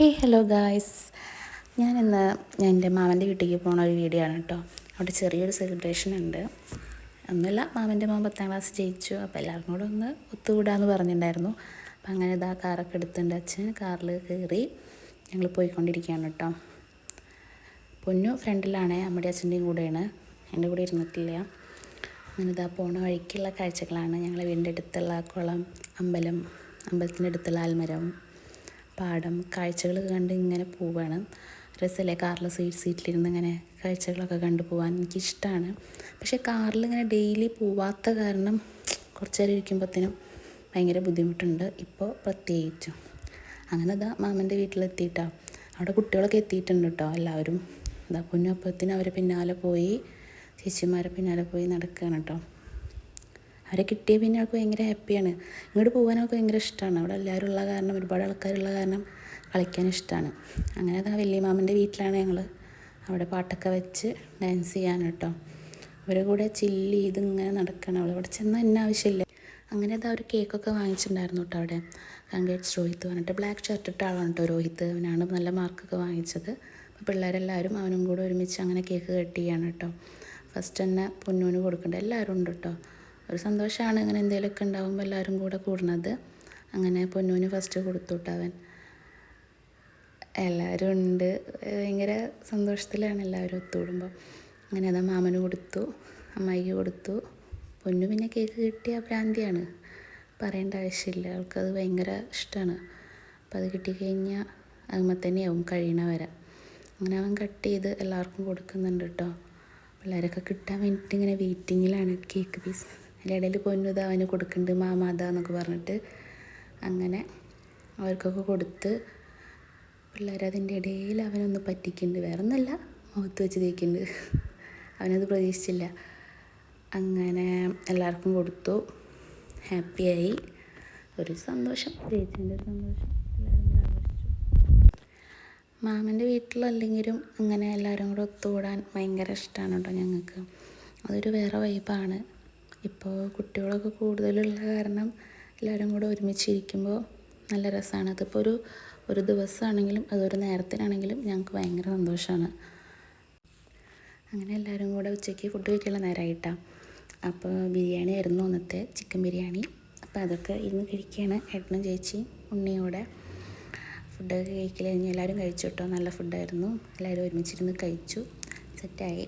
Hello guys. ഞാനിന്ന് എൻ്റെ മാമൻ്റെ വീട്ടിലേക്ക് പോണ ഒരു വീഡിയോ ആണ് കേട്ടോ. അവിടെ ചെറിയൊരു സെലിബ്രേഷൻ ഉണ്ട്. ഒന്നുമില്ല, മാമൻ്റെ മോൻ 10ാം ക്ലാസ് ജയിച്ചു. അപ്പോൾ എല്ലാവർക്കും കൂടെ ഒന്ന് ഒത്തുകൂടാന്ന് പറഞ്ഞിട്ടുണ്ടായിരുന്നു. അപ്പം അങ്ങനെ ഇതാ കാറൊക്കെ എടുത്തിട്ടുണ്ട്. അച്ഛൻ കാറിൽ കയറി ഞങ്ങൾ പോയിക്കൊണ്ടിരിക്കുകയാണ് കേട്ടോ. പൊന്നു ഫ്രണ്ടിലാണ്, അമ്മയുടെ അച്ഛൻ്റെയും കൂടെയാണ്, എൻ്റെ കൂടെ ഇരുന്നിട്ടില്ല. അങ്ങനെ ഇതാ പോണ വഴിക്കുള്ള കാഴ്ചകളാണ്. ഞങ്ങളെ വീടിൻ്റെ അടുത്തുള്ള കുളം, അമ്പലത്തിൻ്റെ അടുത്തുള്ള ആൽമരം, പാടം, കാഴ്ചകൾ കണ്ട് ഇങ്ങനെ പോവുകയാണ്. രസമല്ലേ കാറിൽ സീറ്റിലിരുന്ന് ഇങ്ങനെ കാഴ്ചകളൊക്കെ കണ്ടു പോകാൻ എനിക്കിഷ്ടമാണ്. പക്ഷേ കാറിൽ ഇങ്ങനെ ഡെയിലി പോവാത്ത കാരണം കുറച്ച് നേരം ഇരിക്കുമ്പോഴത്തേനും ഭയങ്കര ബുദ്ധിമുട്ടുണ്ട്, ഇപ്പോൾ പ്രത്യേകിച്ചും. അങ്ങനെ ഇതാ മാമൻ്റെ വീട്ടിലെത്തിയിട്ടാണ്. അവിടെ കുട്ടികളൊക്കെ എത്തിയിട്ടുണ്ട് കേട്ടോ. എല്ലാവരും ഇതാ പൊന്നപ്പത്തിന് അവരെ പിന്നാലെ പോയി, ചേച്ചിമാരെ പിന്നാലെ പോയി നടക്കുകയാണ് കേട്ടോ. അവരെ കിട്ടിയ പിന്നെ അവൾക്ക് ഭയങ്കര ഹാപ്പിയാണ്. ഇങ്ങോട്ട് പോകാനൊക്കെ ഭയങ്കര ഇഷ്ടമാണ്. അവിടെ എല്ലാവരും ഉള്ള കാരണം, ഒരുപാട് ആൾക്കാരുള്ള കാരണം കളിക്കാൻ ഇഷ്ടമാണ്. അങ്ങനെ അതാ വലിയ മാമൻ്റെ വീട്ടിലാണ് ഞങ്ങൾ. അവിടെ പാട്ടൊക്കെ വെച്ച് ഡാൻസ് ചെയ്യാൻ കേട്ടോ. അവരുടെ കൂടെ ചില്ല് ചെയ്ത് ഇങ്ങനെ നടക്കണം. അവിടെ ചെന്നാൽ എന്നെ ആവശ്യമില്ല. അങ്ങനെ അതാ ഒരു കേക്കൊക്കെ വാങ്ങിച്ചിട്ടുണ്ടായിരുന്നു കേട്ടോ അവിടെ. കൺഗ്രാറ്റ്സ് രോഹിത്ത് പറഞ്ഞിട്ട്, ബ്ലാക്ക് ഷർട്ട് ഇട്ട ആളാണ് കേട്ടോ രോഹിത്ത്. അവനാണ് നല്ല മാർക്കൊക്കെ വാങ്ങിച്ചത്. അപ്പോൾ പിള്ളേരെല്ലാവരും അവനും കൂടെ ഒരുമിച്ച് അങ്ങനെ കേക്ക് കട്ട് ചെയ്യാണ് കേട്ടോ. ഫസ്റ്റ് തന്നെ പൊന്നൂന് കൊടുക്കേണ്ട എല്ലാവരും ഉണ്ട് കേട്ടോ. ഒരു സന്തോഷമാണ് ഇങ്ങനെ എന്തെങ്കിലുമൊക്കെ ഉണ്ടാകുമ്പോൾ എല്ലാവരും കൂടെ കൂടുന്നത്. അങ്ങനെ പൊന്നൂന് ഫസ്റ്റ് കൊടുത്തു കേട്ടോ. അവൻ എല്ലാവരും ഉണ്ട്, ഭയങ്കര സന്തോഷത്തിലാണ് എല്ലാവരും ഒത്തുകൂടുമ്പോൾ. അങ്ങനെ അതാ മാമന് കൊടുത്തു, അമ്മായിക്ക് കൊടുത്തു. പൊന്നു പിന്നെ കേക്ക് കിട്ടിയ ഭ്രാന്തിയാണ്, പറയേണ്ട ആവശ്യമില്ല. അവൾക്കത് ഭയങ്കര ഇഷ്ടമാണ്. അപ്പോൾ അത് കിട്ടിക്കഴിഞ്ഞാൽ അതുമ്പോൾ തന്നെയാവും കഴിയണ വരെ. അങ്ങനെ അവൻ കട്ട് ചെയ്ത് എല്ലാവർക്കും കൊടുക്കുന്നുണ്ട് കേട്ടോ. പിള്ളേരൊക്കെ കിട്ടാൻ വേണ്ടിയിട്ട് ഇങ്ങനെ വെയിറ്റിങ്ങിലാണ് കേക്ക് പീസ്. അതിൻ്റെ ഇടയിൽ പൊന്നു ഇതാ അവന് കൊടുക്കുന്നുണ്ട്, മാമാതാ എന്നൊക്കെ പറഞ്ഞിട്ട്. അങ്ങനെ അവർക്കൊക്കെ കൊടുത്ത് പിള്ളേരതിൻ്റെ ഇടയിൽ അവനൊന്ന് പറ്റിക്കുന്നുണ്ട്. വേറെ ഒന്നുമല്ല, മുഖത്ത് വെച്ച് തേക്കുന്നുണ്ട്. അവനത് പ്രതീക്ഷിച്ചില്ല. അങ്ങനെ എല്ലാവർക്കും കൊടുത്തു, ഹാപ്പിയായി. ഒരു സന്തോഷം, ചേച്ചീൻ്റെ ഒരു സന്തോഷം എല്ലാവരും കൂടെ ആഘോഷിച്ചു. മാമൻ്റെ വീട്ടിലല്ലെങ്കിലും അങ്ങനെ എല്ലാവരും കൂടെ ഒത്തുകൂടാൻ ഭയങ്കര ഇഷ്ടമാണ് കേട്ടോ ഞങ്ങൾക്ക്. അതൊരു വേറെ വൈബാണ്. ഇപ്പോൾ കുട്ടികളൊക്കെ കൂടുതലുള്ള കാരണം എല്ലാവരും കൂടെ ഒരുമിച്ചിരിക്കുമ്പോൾ നല്ല രസമാണ്. അതിപ്പോൾ ഒരു ദിവസമാണെങ്കിലും അതൊരു നേരത്തിനാണെങ്കിലും ഞങ്ങൾക്ക് ഭയങ്കര സന്തോഷമാണ്. അങ്ങനെ എല്ലാവരും കൂടെ ഉച്ചയ്ക്ക് ഫുഡ് കഴിക്കാനുള്ള നേരമായിട്ടാണ്. അപ്പോൾ ബിരിയാണി ആയിരുന്നു ഇന്നത്തെ, ചിക്കൻ ബിരിയാണി. അപ്പോൾ അതൊക്കെ ഇരുന്ന് കഴിക്കുകയാണ് ഏട്ടനും ചേച്ചിയും ഉണ്ണിയോടെ. ഫുഡൊക്കെ കഴിക്കൽ കഴിഞ്ഞ് എല്ലാവരും കഴിച്ചു കേട്ടോ. നല്ല ഫുഡായിരുന്നു. എല്ലാവരും ഒരുമിച്ചിരുന്ന് കഴിച്ചു, സെറ്റായി.